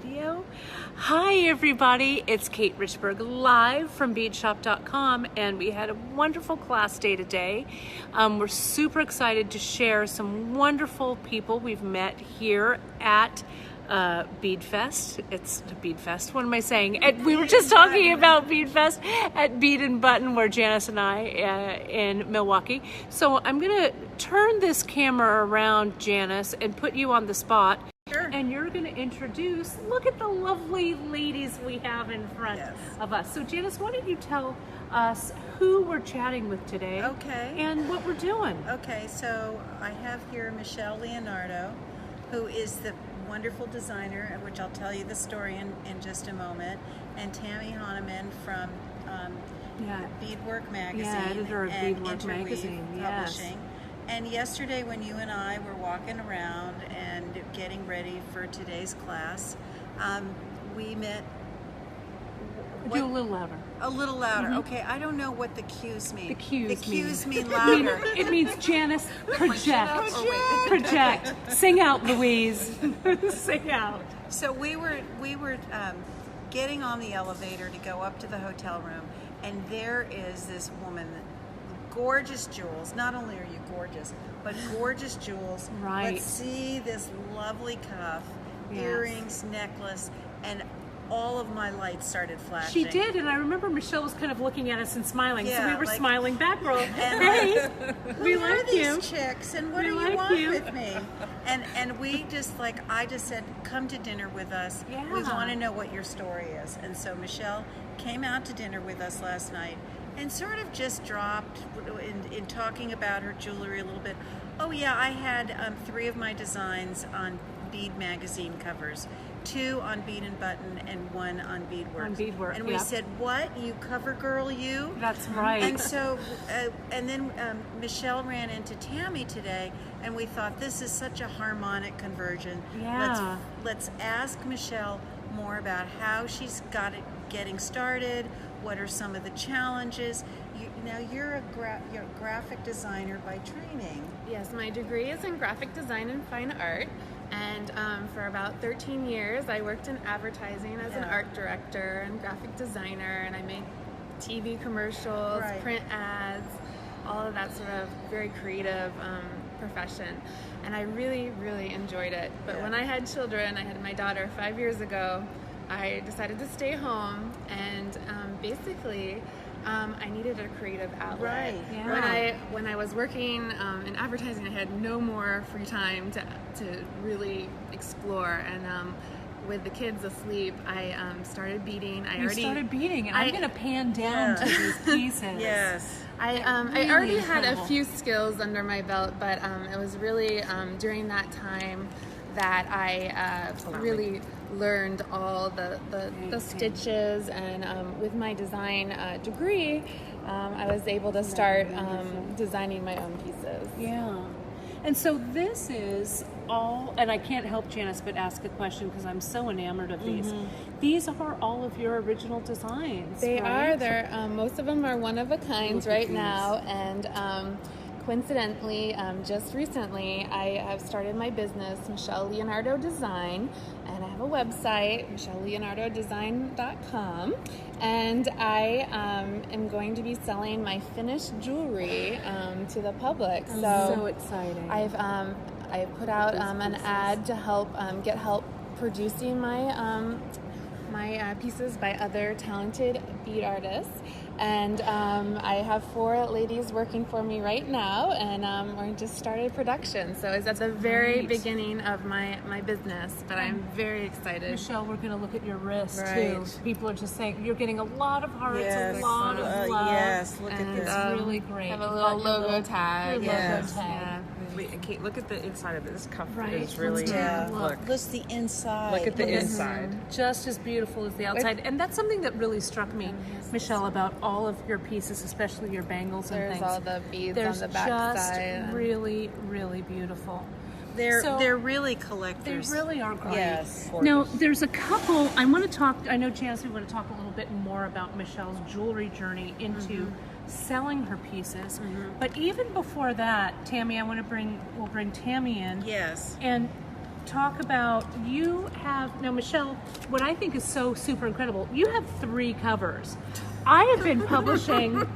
video. Hi everybody, it's Kate Richburg live from beadshop.com, and we had a wonderful class day today. We're super excited to share some wonderful people we've met here at Bead Fest. It's Bead Fest. What am I saying? We were just talking about Bead Fest at Bead and Button, where Janice and I in Milwaukee. So I'm gonna turn this camera around, Janice, and put you on the spot. Sure. And you're going to introduce, look at the lovely ladies we have in front of us. So Janice, why don't you tell us who we're chatting with today? Okay. And what we're doing. Okay, so I have here Michelle Leonardo, who is the wonderful designer, of which I'll tell you the story in just a moment, and Tammy Honaman from Beadwork magazine, editor of and Beadwork magazine, Publishing. And yesterday when you and I were walking around and getting ready for today's class, we met... Do a little louder. A little louder. Mm-hmm. Okay, I don't know what the cues mean. The cues mean louder. It means Janice, project. Project. Sing out, Louise. Sing out. So we were getting on the elevator to go up to the hotel room, and there is this woman, gorgeous jewels. Not only are you gorgeous, but gorgeous jewels. Right. But see this lovely cuff, earrings, necklace, and all of my lights started flashing. She did, and I remember Michelle was kind of looking at us and smiling, so we were like, smiling back, girl. And hey, we like are you. These chicks, and what do you want with me? And we just I just said, come to dinner with us. Yeah. We want to know what your story is. And so Michelle came out to dinner with us last night and sort of just dropped in talking about her jewelry a little bit. Oh yeah, I had 3 of my designs on Bead magazine covers, 2 on Bead and Button, and 1 on Beadwork. On Beadwork, and we said, "What? You cover girl, you?" That's right. And so, and then Michelle ran into Tammy today, and we thought this is such a harmonic conversion. Yeah. Let's ask Michelle more about how she's got it getting started. What are some of the challenges? You're a graphic designer by training. Yes, my degree is in graphic design and fine art, and for about 13 years I worked in advertising as an art director and graphic designer, and I made TV commercials, print ads, all of that sort of very creative profession, and I really, really enjoyed it. But when I had children, I had my daughter 5 years ago, I decided to stay home, and basically I needed a creative outlet. Right. Yeah. When I was working in advertising, I had no more free time to really explore, and with the kids asleep, I started beading. You started beading, and I'm going to pan down to these pieces. Yes. I already had a few skills under my belt, but it was really during that time that I really learned all the stitches, and with my design degree, I was able to start designing my own pieces. Yeah. And so this is all, and I can't help Janice but ask a question because I'm so enamored of these. These are all of your original designs. They right? are. They're most of them are one of a kind right now, and coincidentally, just recently, I have started my business, Michelle Leonardo Design, and I have a website, michelleleonardodesign.com, and I am going to be selling my finished jewelry to the public. So exciting. I've put out an ad to help get help producing my my pieces by other talented bead artists. And I have 4 ladies working for me right now, and we just started production. So it's at the very beginning of my business, but I'm very excited. Michelle, we're going to look at your wrist too. People are just saying you're getting a lot of hearts, a lot of love. Yes, look at this. It's really great. Have a little logo tag. Logo tag. Wait, Kate, look at the inside of it. This cuff Right. is really Look the inside. Look at the inside. Just as beautiful as the outside. And that's something that really struck me, Michelle, about all of your pieces, especially your bangles and things. There's all the beads There's on the back just side. really, really beautiful. They're really collectors. They really are great. Yes. Now, there's a couple, I want to talk, I know, Janice, we want to talk a little bit more about Michelle's jewelry journey into selling her pieces. But even before that, Tammy, we'll bring Tammy in. Yes. And talk about, you have, now Michelle, what I think is so super incredible, you have 3 covers. I have been publishing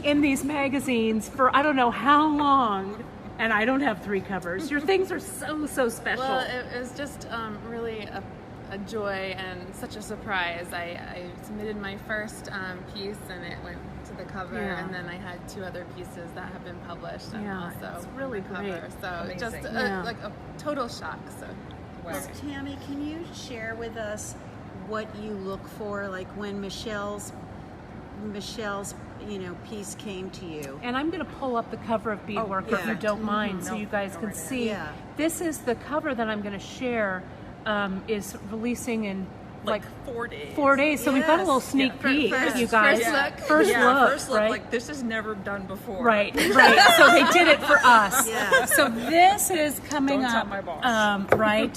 in these magazines for I don't know how long, and I don't have 3 covers. Your things are so special. Well, it was just really a joy and such a surprise. I submitted my first piece and it went to the cover, and then I had 2 other pieces that have been published and also it's really on the great. cover. So Amazing. just like a total shock. So Well, Tammy, can you share with us what you look for, like when Michelle's piece came to you? And I'm going to pull up the cover of Beadwork if you don't mind, so you guys can see. Yeah. This is the cover that I'm going to share. Is releasing in like 4 days. 4 days. So we've got a little sneak peek, you guys. First look, right? Like this is never done before. Right. So they did it for us. Yeah. So this is coming Don't tell up. my boss. Right.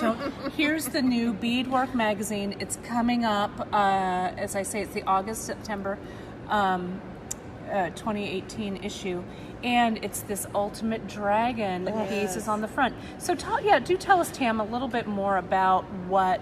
Here's the new Beadwork magazine. It's coming up. As I say, it's the August-September 2018 issue, and it's this ultimate dragon piece is on the front. So do tell us, Tam, a little bit more about what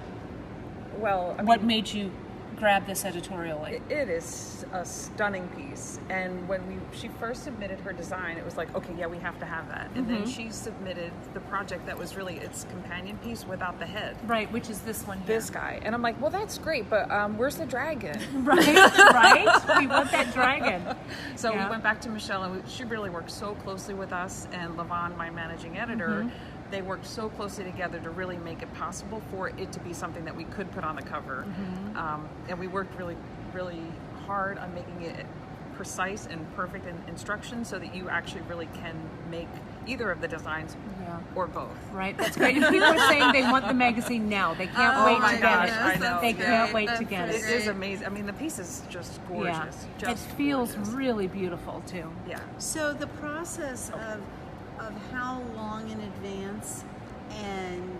made you grab this editorially. It is a stunning piece, and when she first submitted her design, it was like, okay, yeah, we have to have that. And then she submitted the project that was really its companion piece without the head. Right, which is this one here. This guy. And I'm like, well, that's great, but where's the dragon? Right? We want that dragon. So we went back to Michelle, and she really worked so closely with us, and Levon, my managing editor, they worked so closely together to really make it possible for it to be something that we could put on the cover. And we worked really, really hard on making it precise and perfect in instructions so that you actually really can make either of the designs or both. Right, that's great. And people are saying they want the magazine now. They can't wait to get it. I know. They can't wait to get It it. is amazing. I mean, the piece is just gorgeous. Yeah. It feels really beautiful too. Yeah. So the process of how long in advance and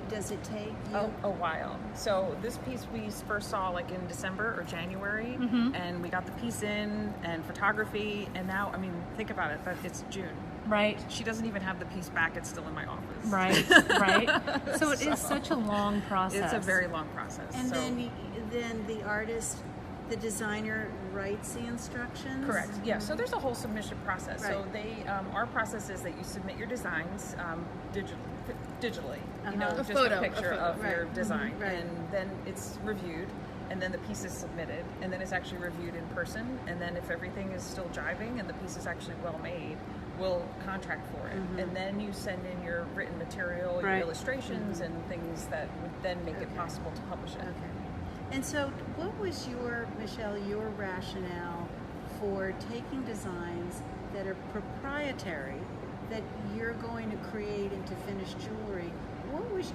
does it take you? A while. So this piece we first saw like in December or January, and we got the piece in and photography, and now, I mean, think about it, that it's June. Right. She doesn't even have the piece back, it's still in my office. Right. So it is such a long process. It's a very long process. And then the artist, the designer writes the instructions? Correct. Yeah. So there's a whole submission process. Right. So our process is that you submit your designs digitally. You know, just a picture of your design, and then it's reviewed, and then the piece is submitted, and then it's actually reviewed in person, and then if everything is still jiving and the piece is actually well made, we'll contract for it, and then you send in your written material, your illustrations, and things that would then make it possible to publish it. Okay. And so what was Michelle, your rationale for taking designs that are proprietary, that you're going to create into finished jewelry?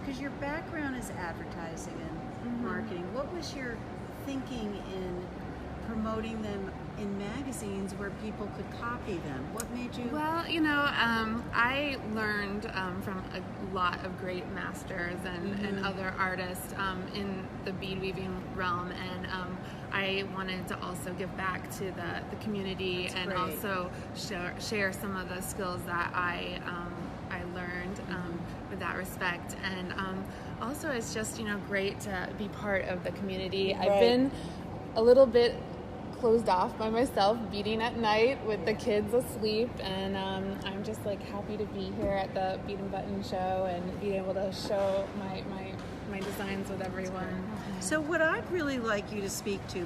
Because your background is advertising and marketing, what was your thinking in promoting them in magazines where people could copy them? What made you? Well, I learned from a lot of great masters and other artists in the bead weaving realm, and I wanted to also give back to the community. That's and great. Also share some of the skills that I learned with that respect. And also it's just great to be part of the community. I've been a little bit closed off by myself, beading at night with the kids asleep, and I'm just happy to be here at the Bead and Button show and be able to show my designs with everyone. So what I'd really like you to speak to,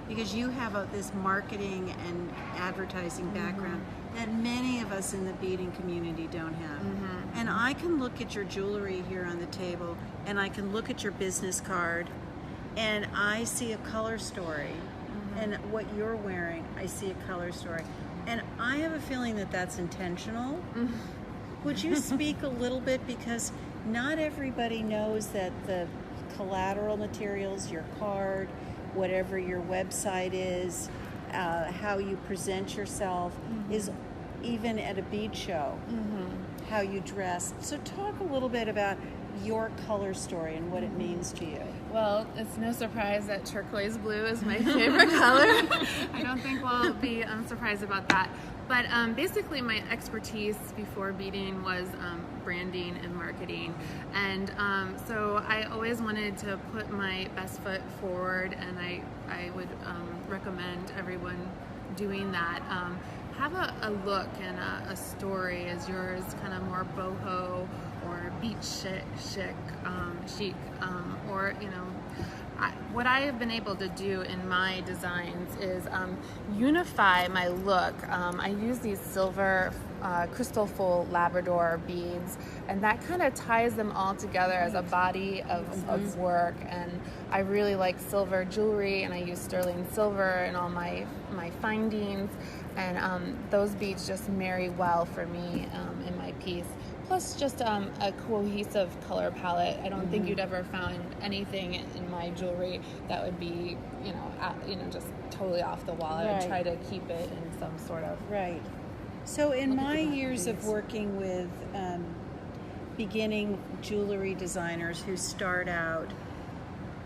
because you have this marketing and advertising background that many of us in the beading community don't have. And I can look at your jewelry here on the table, and I can look at your business card, and I see a color story. And what you're wearing, I see a color story. And I have a feeling that that's intentional. Would you speak a little bit, because not everybody knows that the collateral materials, your card, whatever your website is, how you present yourself, is even at a bead show, how you dress. So talk a little bit about your color story and what it means to you. Well, it's no surprise that turquoise blue is my favorite color. I don't think we'll be surprised about that. But basically my expertise before beading was branding and marketing. And so I always wanted to put my best foot forward, and I would recommend everyone doing that. Have a look and a story. Is yours kind of more boho or beach chic, or what I have been able to do in my designs is unify my look. I use these silver crystal full Labrador beads, and that kind of ties them all together as a body of work. And I really like silver jewelry, and I use sterling silver in all my findings, and those beads just marry well for me in my piece. Plus just a cohesive color palette. I don't think you'd ever find anything in my jewelry that would be, just totally off the wall. I would try to keep it in some sort of... Right. So in my years of working with beginning jewelry designers who start out,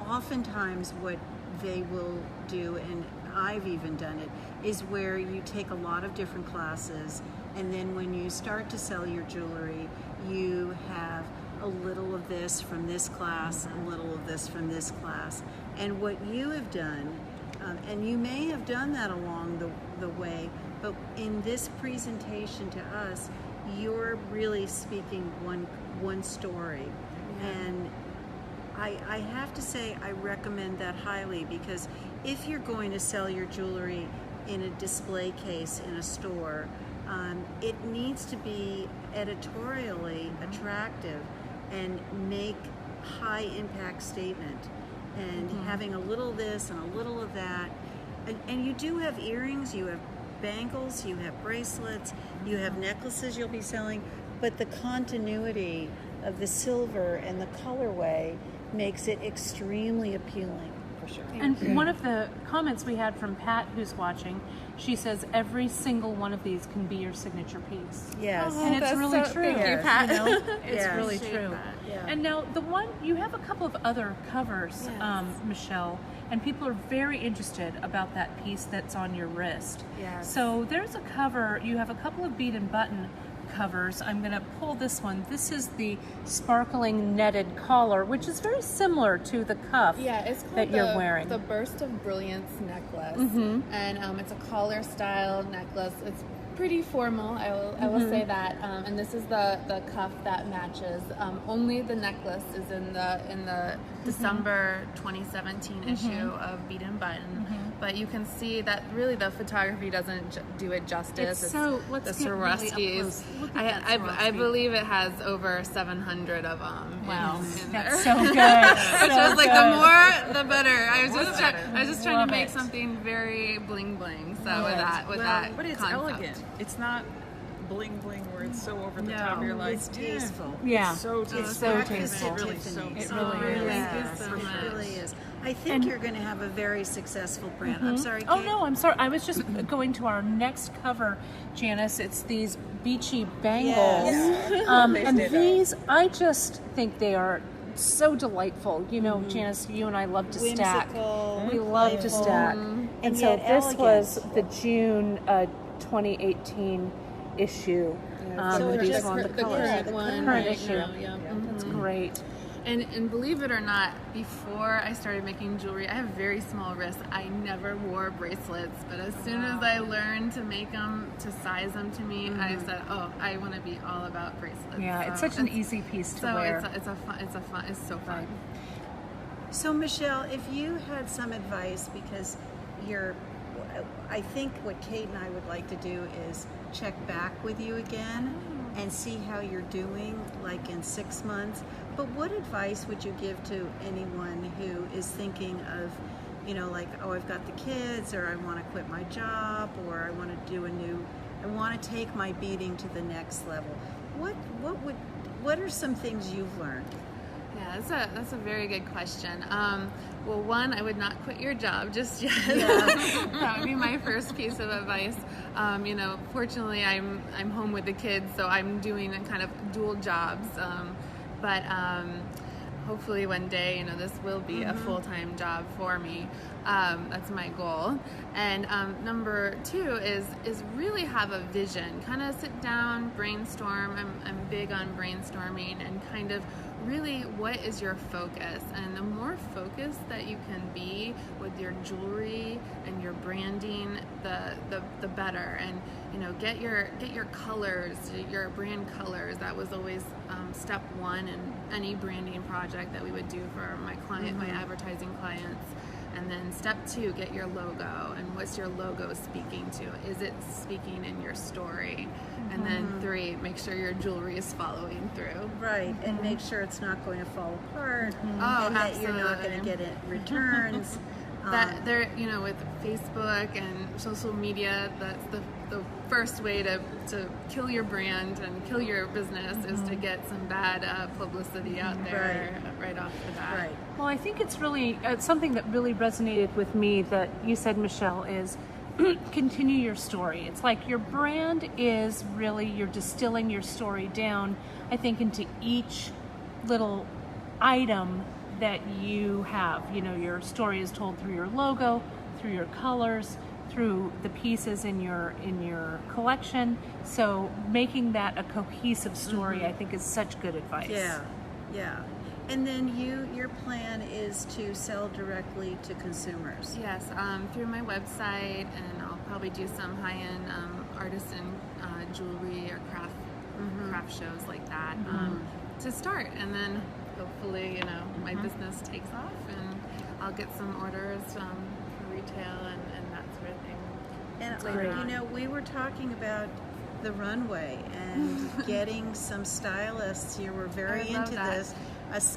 oftentimes what they will do, and I've even done it, is where you take a lot of different classes, and then when you start to sell your jewelry, you have a little of this from this class, a little of this from this class. And what you have done, and you may have done that along the way, but in this presentation to us, you're really speaking one story. And I have to say I recommend that highly, because if you're going to sell your jewelry in a display case in a store, it needs to be editorially attractive and make high impact statement. And having a little of this and a little of that. And you do have earrings, you have bangles, you have bracelets, you have necklaces you'll be selling, but the continuity of the silver and the colorway makes it extremely appealing. For sure. And one of the comments we had from Pat, who's watching, she says every single one of these can be your signature piece. Yes. And it's really true. Thank you, Pat. It's really true. Yeah. And now you have a couple of other covers, Michelle, and people are very interested about that piece that's on your wrist. Yes. So there's a cover, you have a couple of bead and button covers. I'm going to pull this one. This is the sparkling netted collar, which is very similar to the cuff it's called that you're wearing. The Burst of Brilliance necklace, and it's a collar style necklace. It's pretty formal, I will say that. And this is the cuff that matches. Only the necklace is in the December 2017 issue of Bead and Button. But you can see that really the photography doesn't do it justice. It's so, the Swarovskis. I believe it has over 700 of them. Wow, that's so good. Which was like the more the better. I was just trying to make something very bling bling. So with that, but it's concept. elegant. It's not bling bling where it's so over the top. You're like, it's tasteful. Yeah, it's so tasteful. It's so tasteful. It's really so It really is. Thank you so much. It really is. I think you're going to have a very successful brand. I'm sorry, Kate. Oh no, I'm sorry. I was just going to our next cover, Janice. It's these beachy bangles, and these I just think they are so delightful. You know, Janice, you and I love to stack. We love to stack, and so this was the June 2018 issue. So these just are on the current one, current right issue. now, yeah. That's great. And believe it or not, before I started making jewelry, I have very small wrists. I never wore bracelets, but as soon as I learned to make them, to size them to me, I said, "Oh, I want to be all about bracelets." Yeah, so it's such an easy piece to wear. It's so fun. So Michelle, if you had some advice, because I think what Kate and I would like to do is check back with you again and see how you're doing, like in 6 months. But what advice would you give to anyone who is thinking of, like, oh, I've got the kids, or I want to quit my job, or I want to take my beading to the next level? What are some things you've learned? Yeah, that's a very good question. Well, one, I would not quit your job just yet. That would be my first piece of advice. Fortunately, I'm home with the kids, so I'm doing kind of dual jobs. but hopefully one day, this will be a full-time job for me. That's my goal. And number 2 is really have a vision. Kind of sit down, brainstorm. I'm big on brainstorming, and kind of really, what is your focus? And the more focused that you can be with your jewelry and your branding, the better. And get your colors, your brand colors. That was always step 1 in any branding project that we would do for my client, my advertising clients. And then step 2, get your logo. And what's your logo speaking to? Is it speaking in your story? And then 3, make sure your jewelry is following through. Right, and make sure it's not going to fall apart, Oh, and that you're not going to get it returns. That there, with Facebook and social media, that's the first way to kill your brand and kill your business is to get some bad publicity out there right off the bat. Right. Well, I think it's really something that really resonated with me that you said, Michelle, is continue your story. It's like your brand is really, you're distilling your story down, I think, into each little item that you have. Your story is told through your logo, through your colors, through the pieces in your collection. So making that a cohesive story, I think, is such good advice. Yeah. And then your plan is to sell directly to consumers. Yes, through my website, and I'll probably do some high-end artisan jewelry or craft shows like that to start, and then hopefully my business takes off and I'll get some orders for retail and that sort of thing. And we were talking about the runway and getting some stylists here. We're very into this.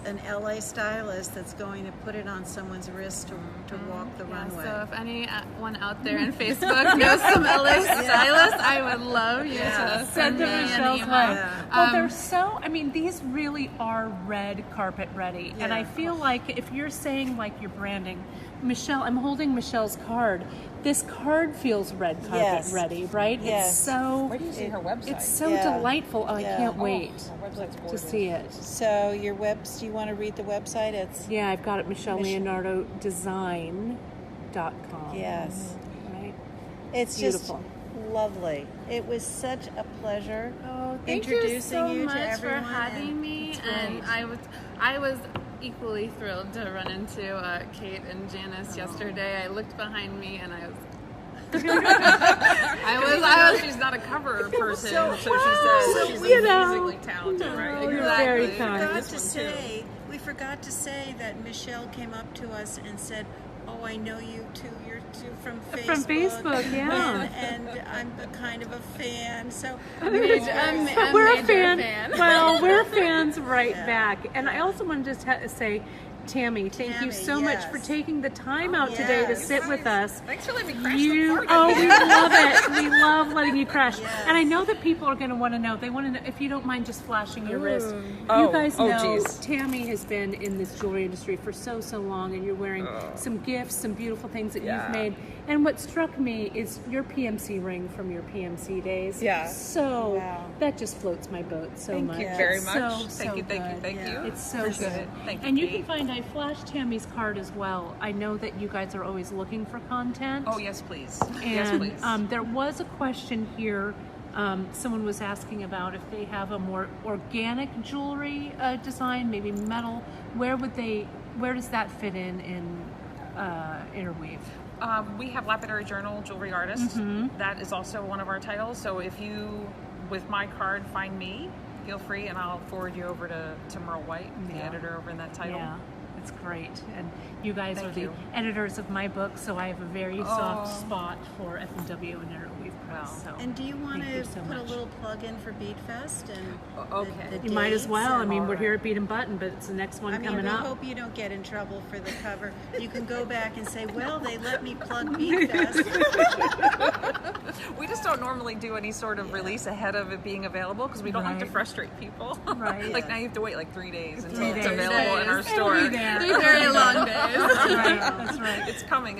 An LA stylist that's going to put it on someone's wrist to walk the runway. So if anyone out there on Facebook knows some LA stylists, I would love you to send me Michelle's an way. email. Well, they're so, these really are red carpet ready. And I feel like if you're saying like you're branding, Michelle, I'm holding Michelle's card. This card feels red carpet ready, right? Yes. It's so. Where do you see her website? It's so delightful. Oh, I can't wait Her website's to gorgeous. see it. So do you want to read the website? It's Yeah, I've got it. Leonardo Design.com. Yes. Right. It's Beautiful. just lovely. It was such a pleasure Thank introducing you so to much everyone. for having me, and I was equally thrilled to run into Kate and Janice yesterday. I looked behind me and I was she's not a cover person, so she says she's musically talented, right? You're very kind. We forgot to say that Michelle came up to us and said, "Oh, I know you too. You're from Facebook." From Facebook, yeah. And I'm a kind of a fan. So We're a fan. Well, we're fans right back. And I also wanted to say, Tammy, thank you so much for taking the time out today to sit with us. Thanks for letting me crash the party. We love it. We love letting you crash. And I know that people are going to want to know. They want to know, if you don't mind just flashing your wrist. You guys know Tammy has been in this jewelry industry for so long, and you're wearing some gifts, some beautiful things that you've made. And what struck me is your PMC ring from your PMC days. Yeah. So that just floats my boat so much. Thank you very much. Thank you. It's so good. Thank you. And you can find, I flashed Tammy's card as well. I know that you guys are always looking for content. Oh, yes, please. And Yes, please. There was a question here. Someone was asking about if they have a more organic jewelry design, maybe metal. Where does that fit in Interweave? We have Lapidary Journal Jewelry Artist. That is also one of our titles. So if you, with my card, find me, feel free, and I'll forward you over to Merle White, the editor over in that title. Yeah, it's great. And you guys are the editors of my book, so I have a very soft spot for F&W and Interweave Press. So and do you want to so put much. a little plug in for Bead Fest? And You might as well. We're here at Bead and Button, but it's the next one coming up. I hope you don't get in trouble for the cover. You can go back and say, well, they let me plug Bead Fest. We just don't normally do any sort of release ahead of it being available because we don't like to frustrate people. Right. Like now you have to wait like 3 days until it's available in our store. Three very long days. That's right. It's coming.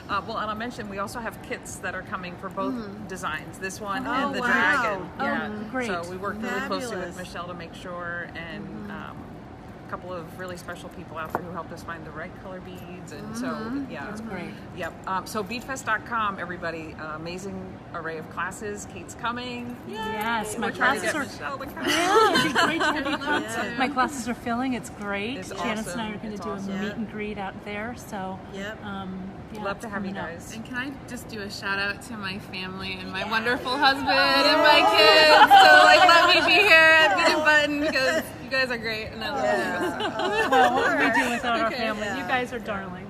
Well, and I'll mention we also have kits that are coming for both designs, this one and the dragon. Yeah, great. So we worked really closely Fabulous. with Michelle to make sure, and a couple of really special people out there who helped us find the right color beads, and so That's great. Yep. So beadfest.com, everybody. Amazing array of classes. Kate's coming. Yay! Yes, my We're trying to classes get are. Michelle to come. Yeah, it'd be great to have you come. Yeah. My classes are filling. It's great. It's Janice awesome. and I are going It's to do awesome. a meet and greet out there. So, Yep. yeah, Love it's to have you coming up. guys. And can I just do a shout out to my family and my wonderful husband and my kids? So let me be here at Bead and Button because you guys are great and I love you. Well, what would we do without our family? Yeah. You guys are darling.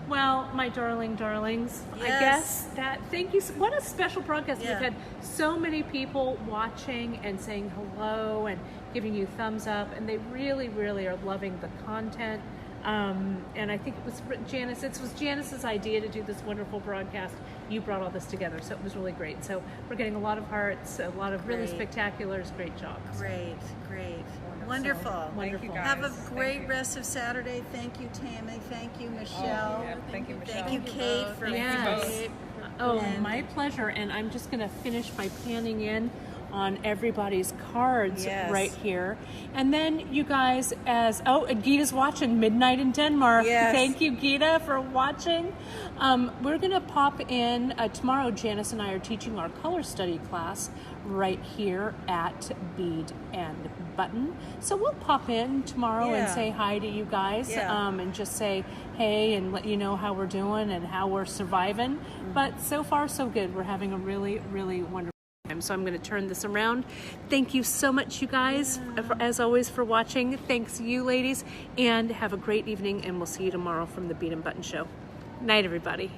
Well, my darlings, I Yes. guess that, thank you. What a special broadcast. Yeah. We've had so many people watching and saying hello and giving you thumbs up, and they really, really are loving the content. And I think it was Janice's idea to do this wonderful broadcast. You brought all this together, so it was really great. So we're getting a lot of hearts, a lot of really Great. spectaculars. Great job. Great. Wonderful. Wonderful. Thank you, guys. Have a Thank great you. rest of Saturday. Thank you, Tammy. Thank you, Michelle. Yeah, thank you, Michelle. Thank you, Kate, for Yes. Oh, my pleasure. And I'm just going to finish by panning in on everybody's cards Yes. right here. And then you guys, and Gita's watching Midnight in Denmark. Yes. Thank you, Gita, for watching. We're going to pop in tomorrow. Janice and I are teaching our color study class right here at Bead and Button. So we'll pop in tomorrow and Yeah. say hi to you guys, Yeah. and just say hey and let you know how we're doing and how we're surviving. But so far so good. We're having a really, really wonderful time. So I'm going to turn this around. Thank you so much, you guys, as always, for watching. Thanks, you ladies, and have a great evening, and we'll see you tomorrow from the Bead and Button Show. Night, everybody.